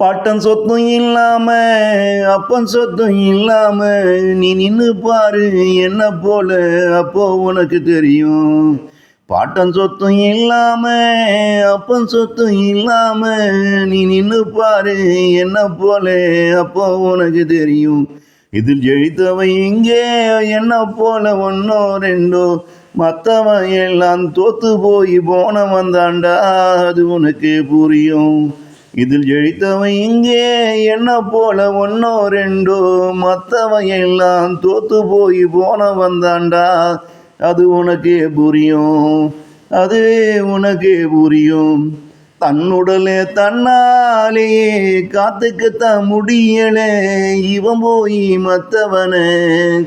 பாட்டன் சொத்தும் இல்லாம அப்பன் சொத்தும் இல்லாம நீ நின்னு பாரு என்ன போல அப்போ உனக்கு தெரியும். பாட்டன் சொத்தும் இல்லாம அப்பன் சொத்தும் இல்லாம நீ நின்னு பாரு என்ன போல அப்போ உனக்கு தெரியும். இதில் ஜெயித்தவை இங்கே என்ன போல ஒன்னோ ரெண்டோ, மற்றவன் எல்லாம் தோத்து போய் போனவன் தாண்டா அது உனக்கு புரியும். இதில் ஜெயித்தவன் இங்கே என்ன போல ஒன்னோ ரெண்டோ, மற்றவன் எல்லாம் தோத்து போய் போனவன் தாண்டா அது உனக்கே புரியும். அது உனக்கே புரியும். தன்னுடலே தன்னாலேயே காத்துக்கத்தான் முடியல, இவன் போய் மற்றவனை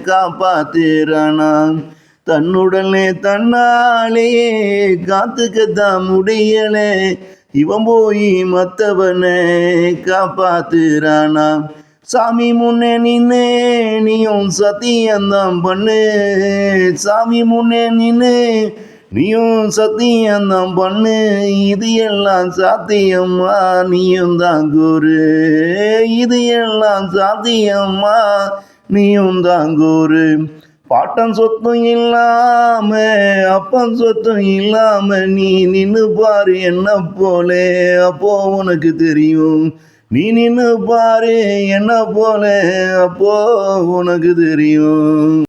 காப்பாத்துறானா. தன்னுடலே தன்னாலேயே காத்துக்கத்தான் முடியல, இவன் போய் மற்றவனை காப்பாத்துறானா. சாமி முன்னே நின்று நீயும் சத்தியந்தான் பண்ணு, சாமி முன்னே நின்று நீயும் சத்தியந்தான் பண்ணு, இது எல்லாம் சாத்தியம்மா நீயும் தான் கூறு, இது எல்லாம் சாத்தியம்மா நீயும் தான் கூறு. பாட்டன் சொத்தும் இல்லாம அப்பன் சொத்தும் இல்லாம நீ நின்னு பாரு என்ன போலே அப்போ உனக்கு தெரியும். நீ நின்னு பாரு என்ன போல அப்போ உனக்கு தெரியும்.